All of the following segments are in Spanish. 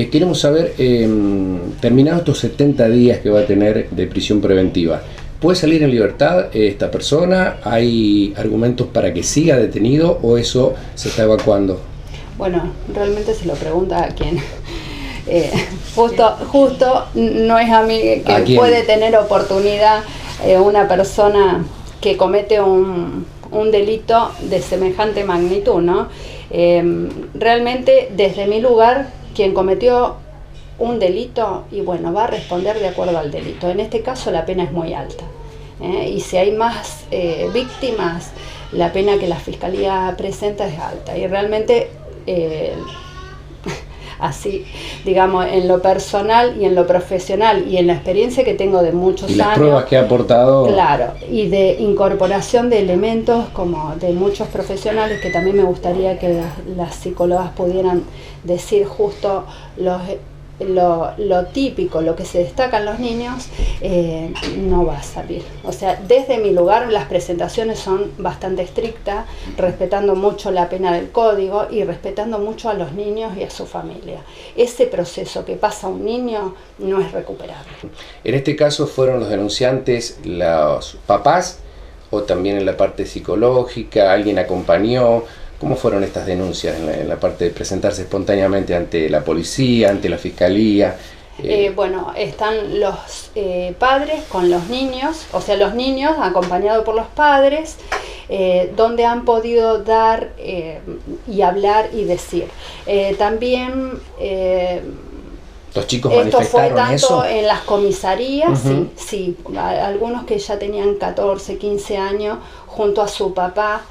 Queremos saber, terminados estos 70 días que va a tener de prisión preventiva, ¿puede salir en libertad esta persona? ¿Hay argumentos para que siga detenido o eso se está evacuando? Bueno, realmente se lo pregunta a quien justo no es a mí que puede tener oportunidad una persona que comete un delito de semejante magnitud, ¿no? Realmente desde mi lugar, quien cometió un delito, y bueno, va a responder de acuerdo al delito. En este caso la pena es muy alta, y si hay más víctimas, la pena que la Fiscalía presenta es alta, y realmente así, digamos, en lo personal y en lo profesional y en la experiencia que tengo de muchos años. Y las pruebas que ha aportado. Claro, y de incorporación de elementos como de muchos profesionales, que también me gustaría que las psicólogas pudieran decir justo lo típico, lo que se destaca en los niños, no va a salir. O sea, desde mi lugar las presentaciones son bastante estrictas, respetando mucho la pena del código y respetando mucho a los niños y a su familia. Ese proceso que pasa un niño no es recuperable. En este caso, ¿fueron los denunciantes los papás o también en la parte psicológica? ¿Alguien acompañó? ¿Cómo fueron estas denuncias en la parte de presentarse espontáneamente ante la policía, ante la fiscalía? Bueno, están los padres con los niños, o sea, los niños acompañados por los padres, donde han podido dar y hablar y decir. También ¿los chicos esto fue manifestaron eso? Tanto en las comisarías, sí, algunos que ya tenían 14, 15 años, junto a su papá.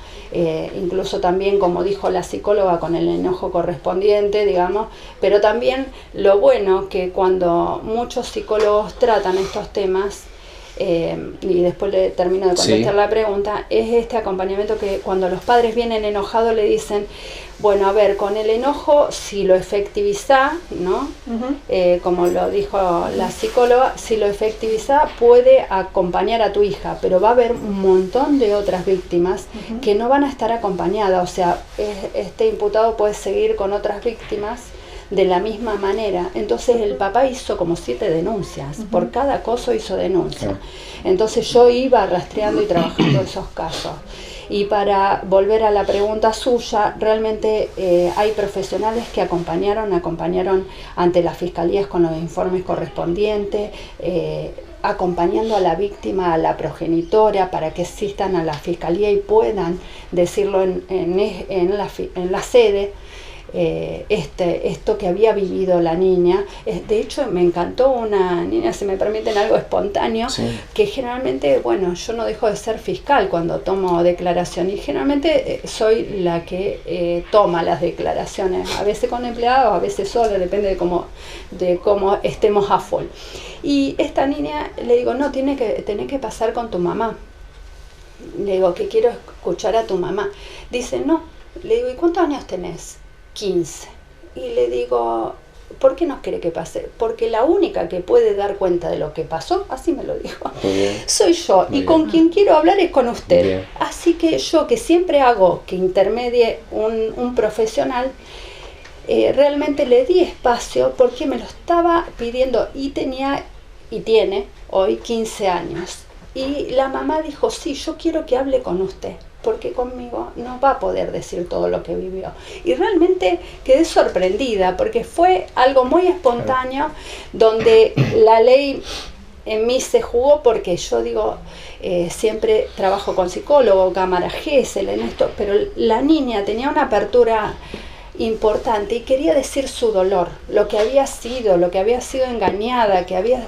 Incluso también, como dijo la psicóloga, con el enojo correspondiente, digamos, pero también lo bueno que cuando muchos psicólogos tratan estos temas, y después le termino de contestar la pregunta, es este acompañamiento que cuando los padres vienen enojados le dicen, bueno, a ver, con el enojo, si lo efectiviza, ¿no? Como lo dijo la psicóloga, si lo efectiviza puede acompañar a tu hija, pero va a haber un montón de otras víctimas que no van a estar acompañadas, o sea, este imputado puede seguir con otras víctimas de la misma manera. Entonces el papá hizo como 7 denuncias, por cada acoso hizo denuncia. Entonces yo iba rastreando y trabajando esos casos. Y para volver a la pregunta suya, realmente hay profesionales que acompañaron ante las fiscalías con los informes correspondientes, acompañando a la víctima, a la progenitora, para que asistan a la fiscalía y puedan decirlo en la sede. Esto que había vivido la niña. De hecho, me encantó una niña, si me permiten algo espontáneo, que generalmente, bueno, yo no dejo de ser fiscal cuando tomo declaración y generalmente soy la que toma las declaraciones, a veces con empleados, a veces sola, depende de cómo estemos a full. Y esta niña, le digo, no, tenés que pasar con tu mamá. Le digo, que quiero escuchar a tu mamá. Dice, no. Le digo, ¿y cuántos años tenés? 15. Y le digo, ¿por qué nos quiere que pase? Porque la única que puede dar cuenta de lo que pasó, así me lo dijo, soy yo. Y con quien quiero hablar es con usted. Así que yo, que siempre hago que intermedie un profesional, realmente le di espacio porque me lo estaba pidiendo y tiene hoy 15 años. Y la mamá dijo, sí, yo quiero que hable con usted, porque conmigo no va a poder decir todo lo que vivió. Y realmente quedé sorprendida, porque fue algo muy espontáneo, donde la ley en mí se jugó, porque yo digo, siempre trabajo con psicólogo, cámara GESEL en esto, pero la niña tenía una apertura importante y quería decir su dolor, lo que había sido engañada, que había...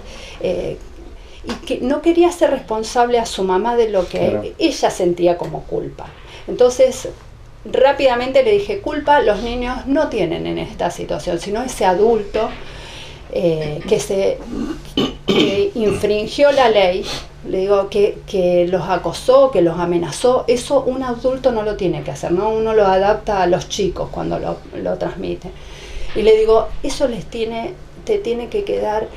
y que no quería ser responsable a su mamá de lo que ella sentía como culpa. Entonces, rápidamente le dije, culpa los niños no tienen en esta situación, sino ese adulto que infringió la ley, le digo, que los acosó, que los amenazó. Eso un adulto no lo tiene que hacer, ¿no? Uno lo adapta a los chicos cuando lo transmite. Y le digo, eso te tiene que quedar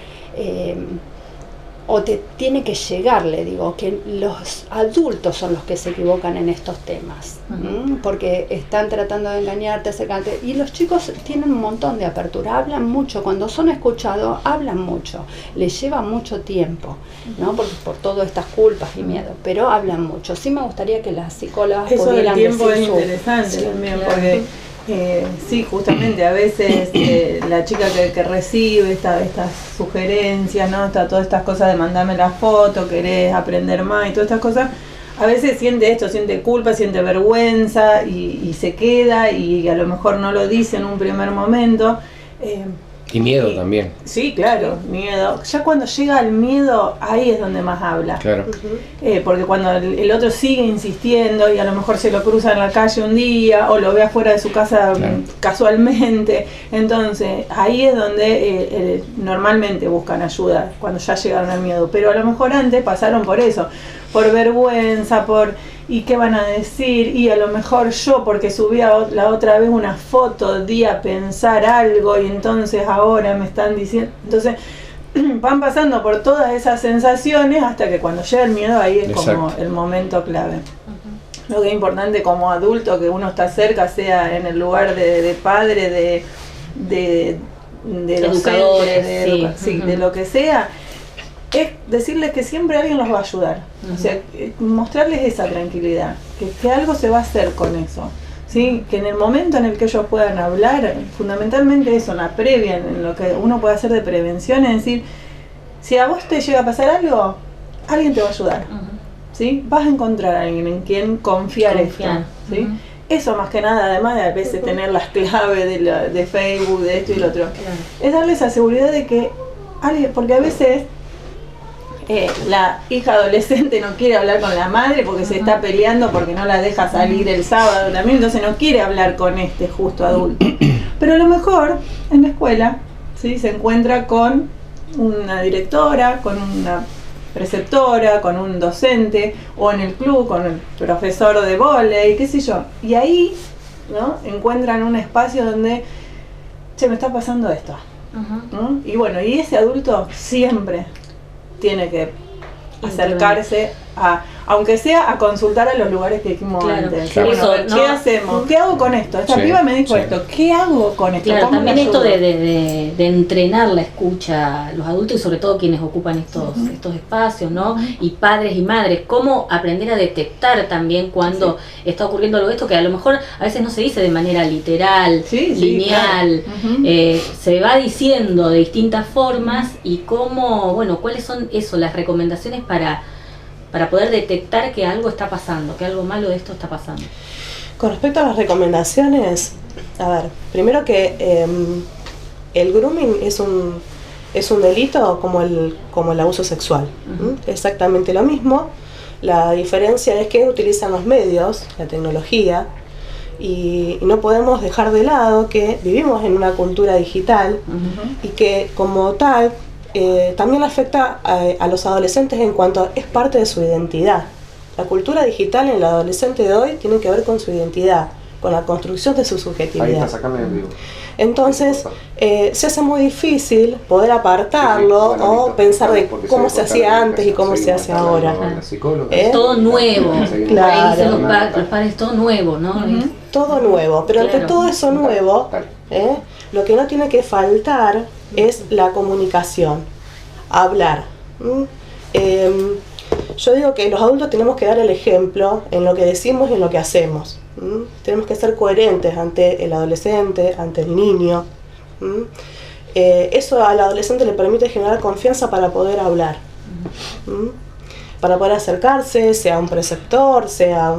o te tiene que llegar, le digo, que los adultos son los que se equivocan en estos temas, porque están tratando de engañarte, acercarte, y los chicos tienen un montón de apertura, hablan mucho, cuando son escuchados, hablan mucho, les lleva mucho tiempo, ¿no? Porque por todas estas culpas y miedo, pero hablan mucho. Sí me gustaría que las psicólogas eso pudieran del tiempo decir es interesante sí, también, claro. porque sí, justamente a veces la chica que recibe estas sugerencias, ¿no? Todas estas cosas de mandarme la foto, querés aprender más y todas estas cosas, a veces siente esto, siente culpa, siente vergüenza y se queda y a lo mejor no lo dice en un primer momento. Y miedo también. Sí, claro, miedo. Ya cuando llega al miedo, ahí es donde más habla. Claro. Porque cuando el otro sigue insistiendo y a lo mejor se lo cruza en la calle un día o lo ve afuera de su casa casualmente, entonces ahí es donde normalmente buscan ayuda, cuando ya llegaron al miedo. Pero a lo mejor antes pasaron por eso, por vergüenza, ¿y qué van a decir? Y a lo mejor yo, porque subí la otra vez una foto, di a pensar algo y entonces ahora me están diciendo. Entonces van pasando por todas esas sensaciones hasta que cuando llega el miedo, ahí es como el momento clave. Lo que es importante como adulto, que uno está cerca, sea en el lugar de padre, de educadores, docente, de lo que sea, es decirles que siempre alguien los va a ayudar. O sea, mostrarles esa tranquilidad, que algo se va a hacer con eso. ¿Sí? Que en el momento en el que ellos puedan hablar, fundamentalmente eso, en la previa, en lo que uno puede hacer de prevención, es decir, si a vos te llega a pasar algo, alguien te va a ayudar. ¿Sí? Vas a encontrar a alguien en quien confiar. Esto. ¿Sí? Eso más que nada, además de a veces tener las claves de Facebook, de esto y lo otro, es darle esa seguridad de que alguien, porque a veces la hija adolescente no quiere hablar con la madre porque se está peleando porque no la deja salir el sábado también, entonces no quiere hablar con este justo adulto. Pero a lo mejor en la escuela, ¿sí? Se encuentra con una directora, con una preceptora, con un docente, o en el club con el profesor de vóley, qué sé yo. Y ahí, ¿no? Encuentran un espacio donde, me está pasando esto. ¿No? Y bueno, y ese adulto siempre tiene que acercarse aunque sea a consultar a los lugares que dijimos antes. Claro, Bueno, eso, ¿qué hacemos? ¿Qué hago con esto? Esta piba me dijo esto. ¿Qué hago con esto? Claro, ¿Cómo también la esto ayudo? de entrenar la escucha a los adultos y sobre todo quienes ocupan estos espacios, ¿no? Y padres y madres, cómo aprender a detectar también cuando está ocurriendo algo de esto, que a lo mejor a veces no se dice de manera literal, lineal, claro. Se va diciendo de distintas formas y cómo, bueno, cuáles son las recomendaciones para poder detectar que algo está pasando, que algo malo de esto está pasando. Con respecto a las recomendaciones, a ver, primero que el grooming es un delito como el abuso sexual. Exactamente lo mismo. La diferencia es que utilizan los medios, la tecnología, y no podemos dejar de lado que vivimos en una cultura digital y que como tal también afecta a los adolescentes en cuanto es parte de su identidad. La cultura digital en el adolescente de hoy tiene que ver con su identidad, con la construcción de su subjetividad. Ahí está, sacame el vivo. Entonces, se hace muy difícil poder apartarlo o pensar de cómo se hacía antes y cómo se hace ahora. Todo nuevo. Claro. Ahí dicen los padres, todo nuevo, ¿no? Todo nuevo, pero ante todo eso nuevo, lo que no tiene que faltar es la comunicación, hablar. Yo digo que los adultos tenemos que dar el ejemplo en lo que decimos y en lo que hacemos. Tenemos que ser coherentes ante el adolescente, ante el niño. Eso al adolescente le permite generar confianza para poder hablar, para poder acercarse, sea un preceptor, sea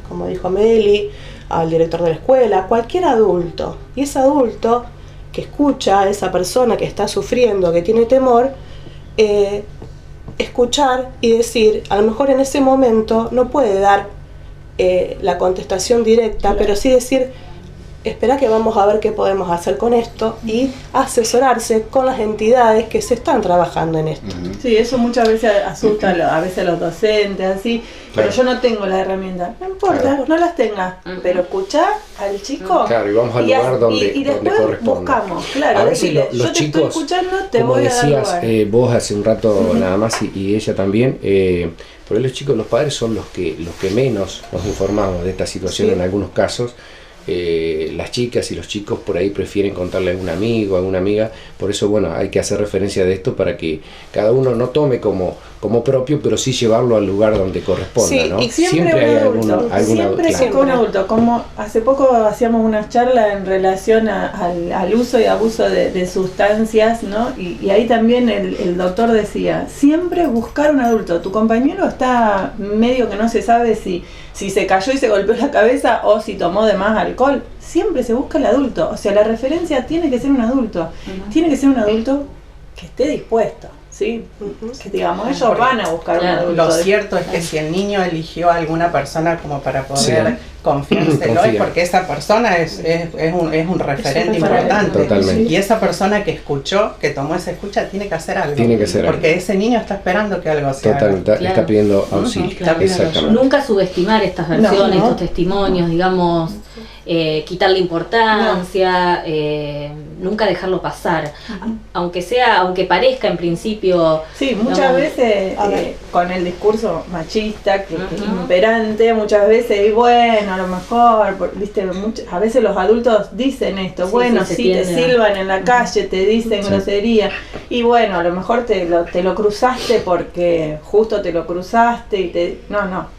como dijo Meli, al director de la escuela, cualquier adulto. Y ese adulto que escucha a esa persona que está sufriendo, que tiene temor, escuchar y decir, a lo mejor en ese momento no puede dar la contestación directa, pero sí decir, espera que vamos a ver qué podemos hacer con esto y asesorarse con las entidades que se están trabajando en esto. Sí, eso muchas veces asusta a veces a los docentes, así, pero yo no tengo la herramienta. No importa, no las tengas, pero escuchá al chico. Claro, y vamos al lugar donde después corresponde. Buscamos, claro, A veces decirle, los yo chicos, te estoy escuchando, te como voy a dar decías lugar. vos hace un rato nada más y ella también, por ahí los chicos, los padres son los que menos nos informamos de esta situación en algunos casos. Las chicas y los chicos por ahí prefieren contarle a algún amigo, a alguna amiga, por eso bueno, hay que hacer referencia de esto para que cada uno no tome como propio, pero sí llevarlo al lugar donde corresponda, sí, ¿no? Y siempre hay algún adulto, como hace poco hacíamos una charla en relación al uso y abuso de sustancias, ¿no? Y ahí también el doctor decía, siempre buscar un adulto, tu compañero está medio que no se sabe si se cayó y se golpeó la cabeza o si tomó de más alcohol, siempre se busca el adulto, o sea, la referencia tiene que ser un adulto, tiene que ser un adulto que esté dispuesto, ¿sí? Que digamos, ellos van a buscar un adulto. Lo cierto es que si el niño eligió a alguna persona como para poder confiárselo, es porque esa persona es un referente importante. Totalmente. Y esa persona que escuchó, que tomó esa escucha, tiene que hacer algo. Tiene que hacer algo. Porque ese niño está esperando que algo se haga. Está pidiendo auxilio. Exactamente. Nunca subestimar estas versiones, estos testimonios, digamos, quitarle importancia, nunca dejarlo pasar. Aunque parezca en principio... Sí, muchas veces con el discurso machista, que es imperante, muchas veces, y bueno, a lo mejor, viste, a veces los adultos dicen esto, te silban en la calle, te dicen grosería, y bueno, a lo mejor te lo cruzaste porque justo te lo cruzaste y no.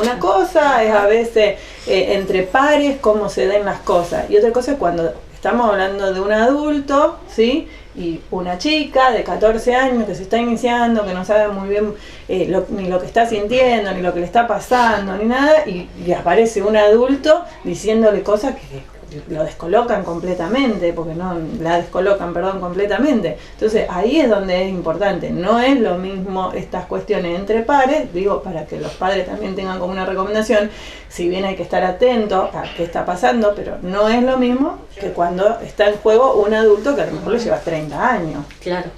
Una cosa es a veces entre pares cómo se den las cosas, y otra cosa es cuando estamos hablando de un adulto, ¿sí? Y una chica de 14 años que se está iniciando, que no sabe muy bien ni lo que está sintiendo, ni lo que le está pasando, ni nada, y aparece un adulto diciéndole cosas que lo descolocan completamente, completamente. Entonces ahí es donde es importante, no es lo mismo estas cuestiones entre pares, digo, para que los padres también tengan como una recomendación, si bien hay que estar atento a qué está pasando, pero no es lo mismo que cuando está en juego un adulto que a lo mejor le lleva 30 años. Claro.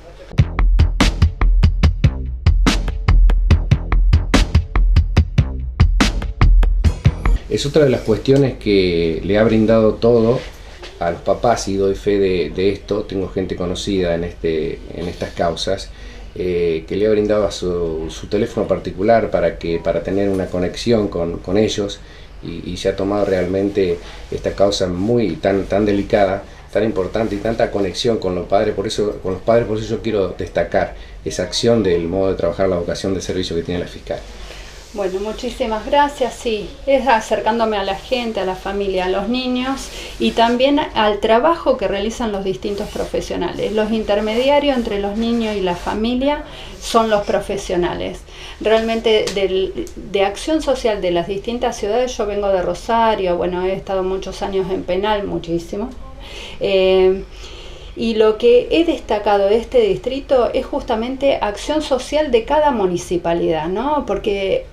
Es otra de las cuestiones que le ha brindado todo a los papás, y doy fe de esto. Tengo gente conocida en estas causas que le ha brindado a su teléfono particular para tener una conexión con ellos, y se ha tomado realmente esta causa tan delicada, tan importante, y tanta conexión con los padres. Por eso yo quiero destacar esa acción del modo de trabajar la vocación de servicio que tiene la fiscal. Bueno, muchísimas gracias. Sí, es acercándome a la gente, a la familia, a los niños, y también al trabajo que realizan los distintos profesionales. Los intermediarios entre los niños y la familia son los profesionales. Realmente de acción social de las distintas ciudades, yo vengo de Rosario, bueno, he estado muchos años en penal, muchísimo. Y lo que he destacado de este distrito es justamente acción social de cada municipalidad, ¿no? Porque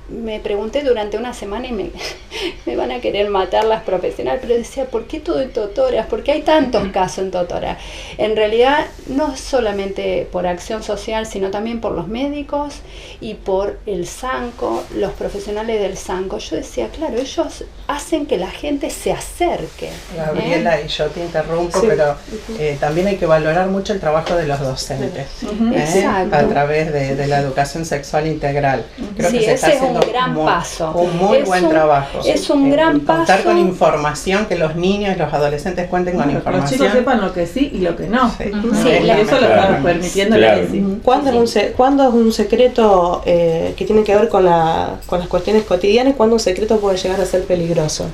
me pregunté durante una semana y me van a querer matar las profesionales, pero decía, ¿por qué todo en Totora? ¿Por qué hay tantos casos en Totora? En realidad, no solamente por acción social, sino también por los médicos y por el SANCO, los profesionales del SANCO. Yo decía, claro, ellos hacen que la gente se acerque. Gabriela, y yo te interrumpo, pero también hay que valorar mucho el trabajo de los docentes, a través de la educación sexual integral. Creo que se está haciendo un gran paso. Un muy buen trabajo. Es un gran paso. Contar con información, que los niños y los adolescentes cuenten con información. Los chicos sepan lo que sí y lo que no. Sí, eso lo estamos permitiendo la ley. ¿Cuándo es un secreto que tiene que ver con las cuestiones cotidianas, y cuándo un secreto puede llegar a ser peligroso?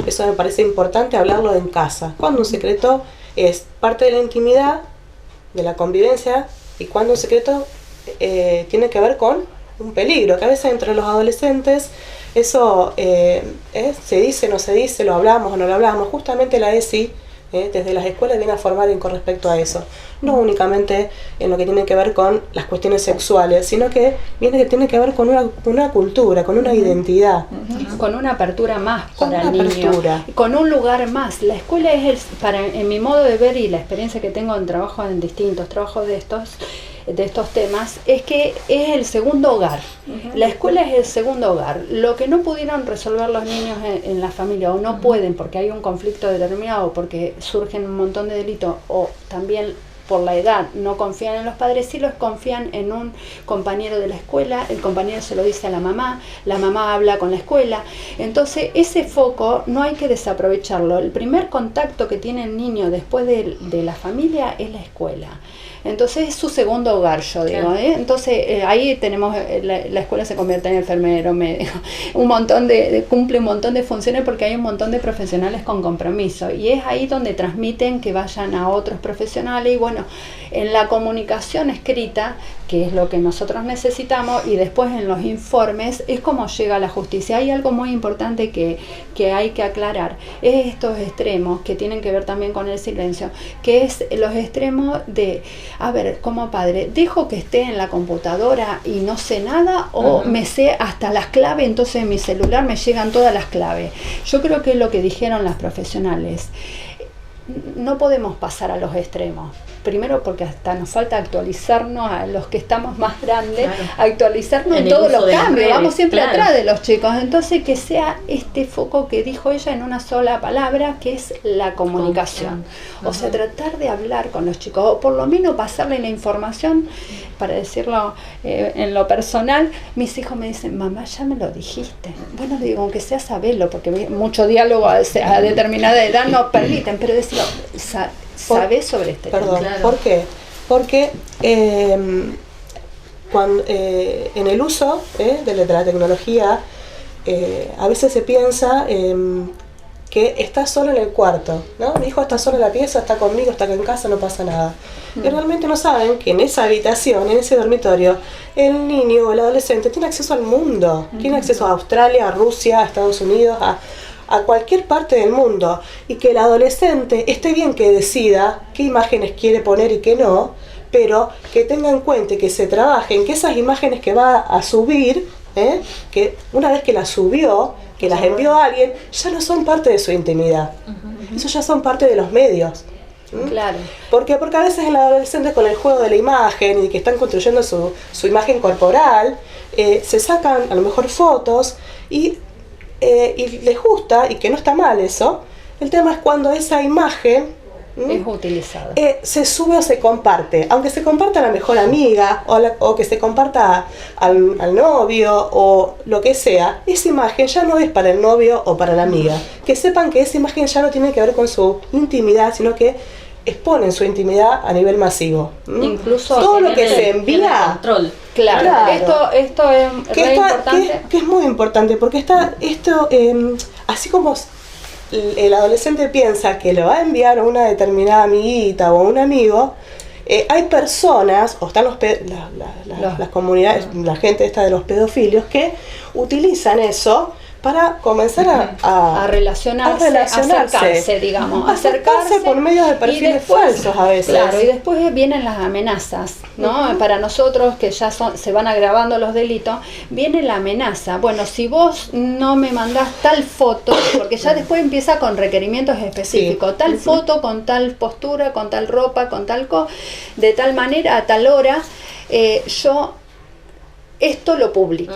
Eso me parece importante hablarlo en casa. Cuando un secreto es parte de la intimidad, de la convivencia, y cuando un secreto tiene que ver con un peligro, que a veces entre los adolescentes eso se dice, no se dice, lo hablamos o no lo hablamos. Justamente la ESI desde las escuelas viene a formar con respecto a eso, no únicamente en lo que tiene que ver con las cuestiones sexuales, sino que tiene que ver con una cultura, con una identidad. con una apertura más para el niño, con un lugar más. La escuela es, en mi modo de ver y la experiencia que tengo en trabajo en distintos trabajos de estos temas, es que es el segundo hogar. La escuela es el segundo hogar. Lo que no pudieron resolver los niños en la familia, o no pueden porque hay un conflicto determinado, porque surgen un montón de delitos, o también por la edad no confían en los padres, sí los confían en un compañero de la escuela, el compañero se lo dice a la mamá habla con la escuela. Entonces ese foco no hay que desaprovecharlo. El primer contacto que tiene el niño después de la familia es la escuela. Entonces es su segundo hogar, yo digo, ¿eh? Entonces ahí tenemos, la escuela se convierte en enfermero, médico, cumple un montón de funciones porque hay un montón de profesionales con compromiso, y es ahí donde transmiten que vayan a otros profesionales. Y bueno, en la comunicación escrita, que es lo que nosotros necesitamos, y después en los informes, es como llega la justicia. Hay algo muy importante que hay que aclarar, es estos extremos que tienen que ver también con el silencio, que es los extremos de, a ver, como padre, ¿dejo que esté en la computadora y no sé nada, o me sé hasta las claves, entonces en mi celular me llegan todas las claves? Yo creo que es lo que dijeron las profesionales. No podemos pasar a los extremos. Primero porque hasta nos falta actualizarnos a los que estamos más grandes, actualizarnos en todos los cambios, vamos siempre atrás de los chicos. Entonces que sea este foco que dijo ella en una sola palabra, que es la comunicación. O sea, tratar de hablar con los chicos, o por lo menos pasarle la información, para decirlo en lo personal. Mis hijos me dicen, mamá, ya me lo dijiste. Bueno, digo, aunque sea saberlo, porque mucho diálogo a determinada edad no permiten, pero decirlo, ¿sabes sobre este tema? Claro. ¿Por qué? Porque cuando, en el uso de la tecnología, a veces se piensa que está solo en el cuarto, ¿no? Mi hijo está solo en la pieza, está conmigo, está en casa, no pasa nada. Y realmente no saben que en esa habitación, en ese dormitorio, el niño o el adolescente tiene acceso al mundo, tiene acceso a Australia, a Rusia, a Estados Unidos, a cualquier parte del mundo, y que el adolescente esté bien que decida qué imágenes quiere poner y qué no, pero que tenga en cuenta y que se trabaje en que esas imágenes que va a subir, que una vez que las subió, que las envió a alguien, ya no son parte de su intimidad. Eso ya son parte de los medios. Claro. Porque a veces el adolescente, con el juego de la imagen y que están construyendo su imagen corporal, se sacan a lo mejor fotos y les gusta, y que no está mal eso. El tema es cuando esa imagen es utilizada, se sube o se comparte, aunque se comparta a la mejor amiga o que se comparta al novio o lo que sea. Esa imagen ya no es para el novio o para la amiga. Que sepan que esa imagen ya no tiene que ver con su intimidad, sino que exponen su intimidad a nivel masivo. Incluso todo lo que se envía. Control. Claro. Esto es importante. Que es muy importante, porque está esto, así como el adolescente piensa que le va a enviar a una determinada amiguita o a un amigo, hay personas, o están las comunidades, la gente esta de los pedofilios, que utilizan eso para comenzar a relacionarse, acercarse, digamos, acercarse por medio de perfiles falsos a veces. Claro, y después vienen las amenazas, ¿no? Para nosotros, que ya se van agravando los delitos, viene la amenaza. Bueno, si vos no me mandás tal foto, porque ya después empieza con requerimientos específicos, tal foto con tal postura, con tal ropa, con tal de tal manera, a tal hora, yo esto lo publico.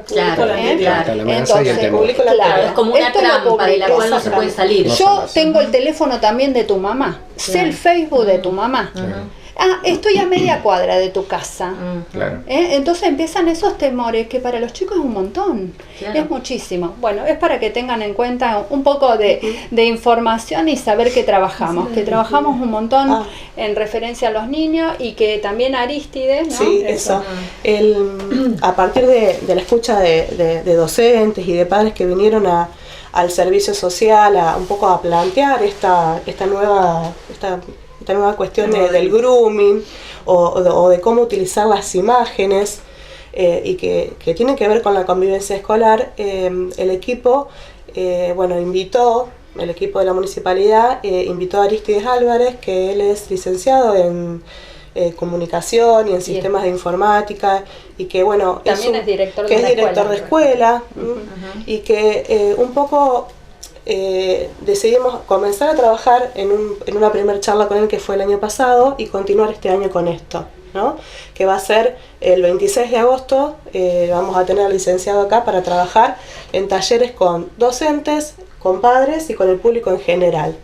Claro. Entonces, es como una trampa de la cual no se puede salir. Yo tengo el teléfono también de tu mamá, sé el Facebook de tu mamá. Estoy a media cuadra de tu casa. Entonces empiezan esos temores, que para los chicos es un montón, es muchísimo. Bueno, es para que tengan en cuenta un poco de información y saber que trabajamos un montón en referencia a los niños, y que también Arístides, ¿no? Sí, eso. A partir de la escucha de docentes y de padres que vinieron al servicio social un poco a plantear esta nueva cuestión del grooming o de cómo utilizar las imágenes, y que tiene que ver con la convivencia escolar, el equipo, el equipo de la municipalidad invitó a Arístides Álvarez, que él es licenciado en comunicación y en sistemas de informática, y que bueno, también es director de escuela, y que un poco decidimos comenzar a trabajar en una primera charla con él, que fue el año pasado, y continuar este año con esto, ¿no? Que va a ser el 26 de agosto, vamos a tener al licenciado acá para trabajar en talleres con docentes, con padres y con el público en general.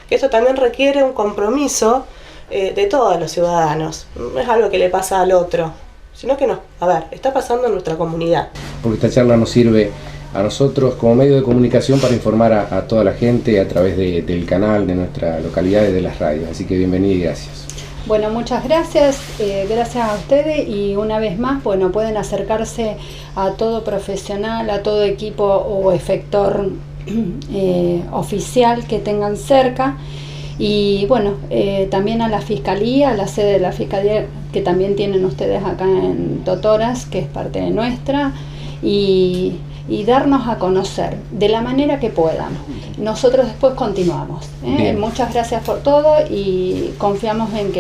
Que esto también requiere un compromiso de todos los ciudadanos, no es algo que le pasa al otro, sino que está pasando en nuestra comunidad. Porque esta charla nos sirve a nosotros como medio de comunicación para informar a toda la gente a través del canal de nuestra localidad y de las radios, así que bienvenido y gracias. Bueno, muchas gracias, gracias a ustedes, y una vez más, bueno, pueden acercarse a todo profesional, a todo equipo o efector oficial que tengan cerca, y bueno, también a la Fiscalía, a la sede de la Fiscalía que también tienen ustedes acá en Totoras, que es parte de nuestra, y darnos a conocer de la manera que puedan. Nosotros después continuamos. Muchas gracias por todo y confiamos en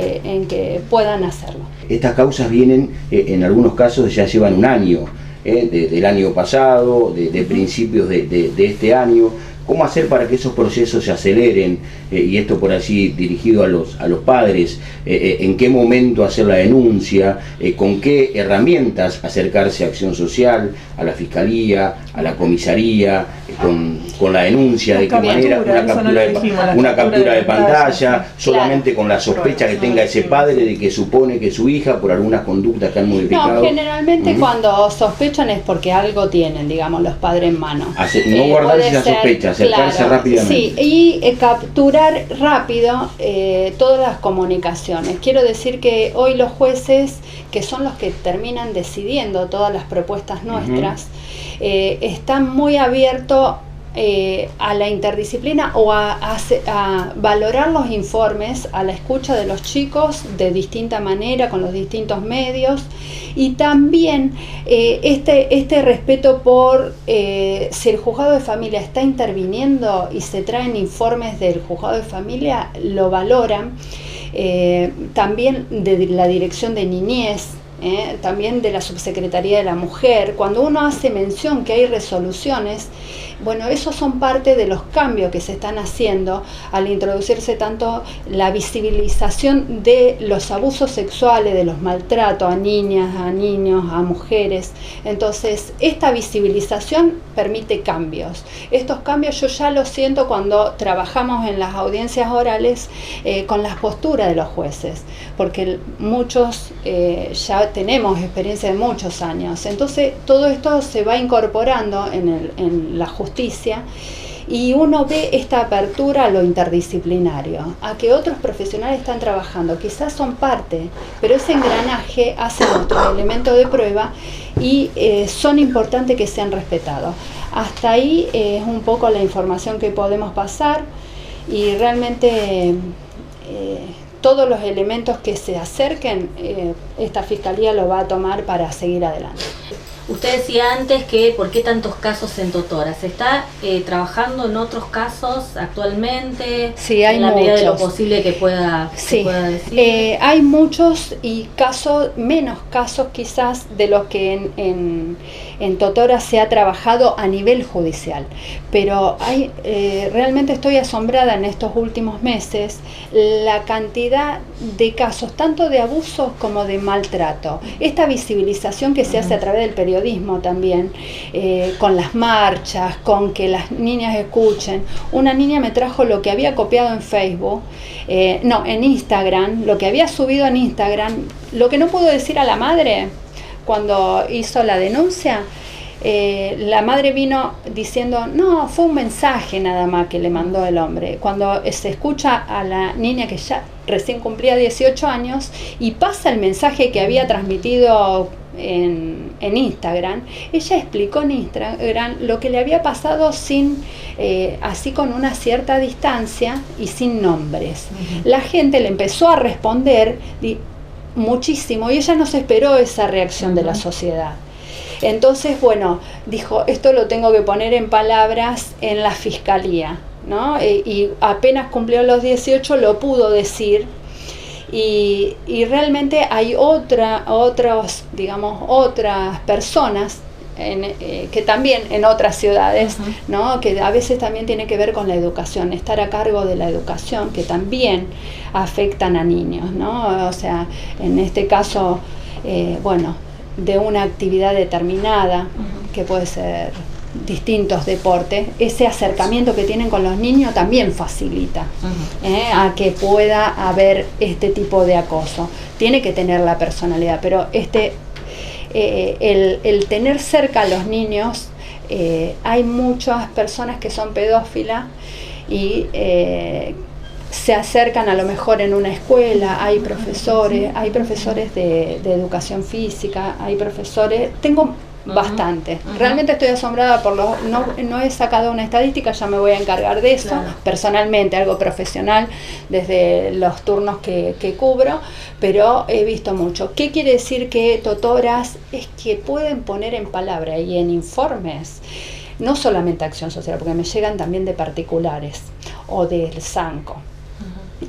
que puedan hacerlo. Estas causas vienen, en algunos casos ya llevan un año, del año pasado, de principios de este año. ¿Cómo hacer para que esos procesos se aceleren? Y esto por allí dirigido a los padres, ¿en qué momento hacer la denuncia? ¿Con qué herramientas acercarse a Acción Social, a la Fiscalía, a la Comisaría, con la denuncia? ¿De qué manera? Una captura de pantalla, solamente con la sospecha que tenga ese padre de que supone que su hija, por algunas conductas que han modificado. No, generalmente cuando sospechan es porque algo tienen, digamos, los padres en mano. No guardarse esa sospecha, acercarse rápidamente. Sí, y capturar rápido todas las comunicaciones. Quiero decir que hoy los jueces, que son los que terminan decidiendo todas las propuestas nuestras, están muy abiertos a la interdisciplina o a valorar los informes, a la escucha de los chicos de distinta manera, con los distintos medios, y también este respeto por si el juzgado de familia está interviniendo y se traen informes del juzgado de familia, lo valoran, también de la dirección de niñez, también de la Subsecretaría de la Mujer. Cuando uno hace mención que hay resoluciones, bueno, esos son parte de los cambios que se están haciendo al introducirse tanto la visibilización de los abusos sexuales, de los maltratos a niñas, a niños, a mujeres. Entonces, esta visibilización permite cambios. Estos cambios yo ya los siento cuando trabajamos en las audiencias orales con las posturas de los jueces, porque muchos ya tenemos experiencia de muchos años. Entonces, todo esto se va incorporando en la justicia, y uno ve esta apertura a lo interdisciplinario, a que otros profesionales están trabajando, quizás son parte, pero ese engranaje hace nuestro elemento de prueba y son importantes que sean respetados. Hasta ahí es un poco la información que podemos pasar, y realmente todos los elementos que se acerquen, esta Fiscalía lo va a tomar para seguir adelante. Usted decía antes que ¿por qué tantos casos en Totoras? ¿Se está trabajando en otros casos actualmente? Sí, hay en la muchos. medida de lo posible que pueda, sí. se pueda decir. Hay muchos y menos casos quizás de los que en Totoras se ha trabajado a nivel judicial. Pero realmente estoy asombrada en estos últimos meses la cantidad de casos, tanto de abusos como de maltrato. Esta visibilización que se hace a través del periodismo también, con las marchas, con que las niñas escuchen. Una niña me trajo lo que había copiado en Facebook, en Instagram, lo que había subido en Instagram, lo que no pudo decir a la madre cuando hizo la denuncia. La madre vino diciendo, no, fue un mensaje nada más que le mandó el hombre. Cuando se escucha a la niña que ya recién cumplía 18 años y pasa el mensaje que había transmitido en Instagram, ella explicó en Instagram lo que le había pasado así con una cierta distancia y sin nombres. La gente le empezó a responder muchísimo y ella no se esperó esa reacción de la sociedad. Entonces, bueno, dijo, esto lo tengo que poner en palabras en la Fiscalía, ¿no? Y apenas cumplió los 18 lo pudo decir. Y realmente hay otras personas que también en otras ciudades, ¿no? Que a veces también tiene que ver con la educación, estar a cargo de la educación, que también afectan a niños, ¿no? O sea, en este caso, de una actividad determinada, que puede ser distintos deportes, ese acercamiento que tienen con los niños también facilita a que pueda haber este tipo de acoso. Tiene que tener la personalidad, pero el tener cerca a los niños, hay muchas personas que son pedófilas y se acercan a lo mejor en una escuela, hay profesores de educación física, hay profesores, tengo bastante. Realmente estoy asombrada por no he sacado una estadística, ya me voy a encargar de eso, personalmente, algo profesional, desde los turnos que cubro, pero he visto mucho. ¿Qué quiere decir que tutoras? Es que pueden poner en palabra y en informes, no solamente acción social, porque me llegan también de particulares o del SANCO.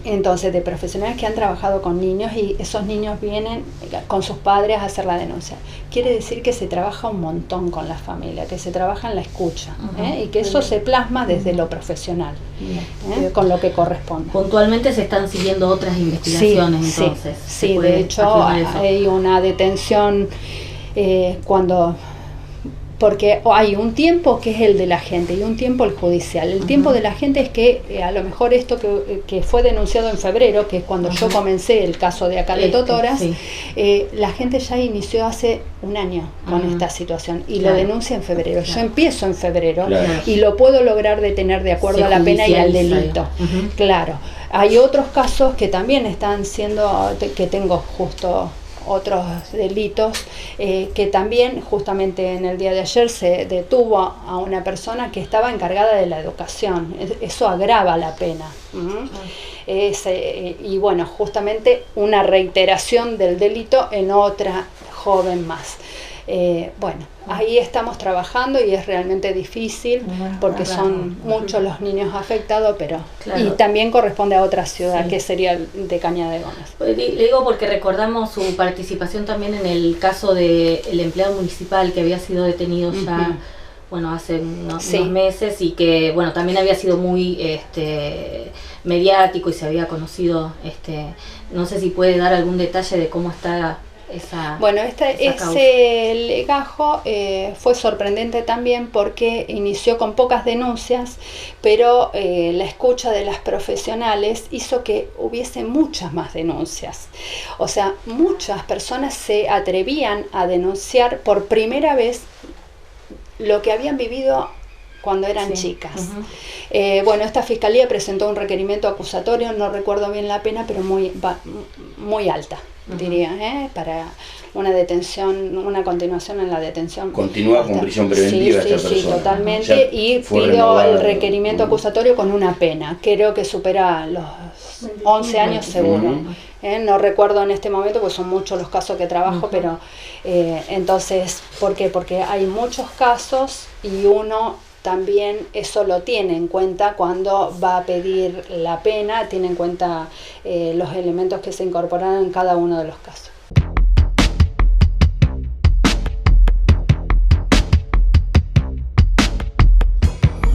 Entonces, de profesionales que han trabajado con niños y esos niños vienen con sus padres a hacer la denuncia. Quiere decir que se trabaja un montón con la familia, que se trabaja en la escucha, y que eso se plasma desde lo profesional, con lo que corresponde. Puntualmente se están siguiendo otras investigaciones, entonces. Sí, de hecho hay una detención porque hay un tiempo que es el de la gente y un tiempo el judicial. El tiempo de la gente es que a lo mejor esto que fue denunciado en febrero, que es cuando yo comencé el caso de acá de tutoras, la gente ya inició hace un año con esta situación y lo denuncia en febrero. Yo empiezo en febrero y lo puedo lograr detener de acuerdo a la pena y al delito. Claro. Hay otros casos que también están siendo, que tengo justo otros delitos, que también justamente en el día de ayer se detuvo a una persona que estaba encargada de la educación. Eso agrava la pena. Y bueno, justamente una reiteración del delito en otra joven más. Ahí estamos trabajando y es realmente difícil porque son muchos los niños afectados, pero y también corresponde a otra ciudad, que sería el de Cañada de Gómez. Le digo porque recordamos su participación también en el caso del empleado municipal que había sido detenido ya hace unos meses y que también había sido muy mediático y se había conocido, no sé si puede dar algún detalle de cómo está ese legajo fue sorprendente también porque inició con pocas denuncias, pero la escucha de las profesionales hizo que hubiese muchas más denuncias. O sea, muchas personas se atrevían a denunciar por primera vez lo que habían vivido cuando eran chicas. Esta fiscalía presentó un requerimiento acusatorio, no recuerdo bien la pena, pero muy alta, diría, para una detención, una continuación en la detención. Continúa con prisión preventiva esta persona. Sí, totalmente, y pidió el requerimiento acusatorio con una pena, creo que supera los 11 años seguro. No recuerdo en este momento, porque son muchos los casos que trabajo, pero entonces, ¿por qué? Porque hay muchos casos y uno también eso lo tiene en cuenta cuando va a pedir la pena, tiene en cuenta los elementos que se incorporaron en cada uno de los casos.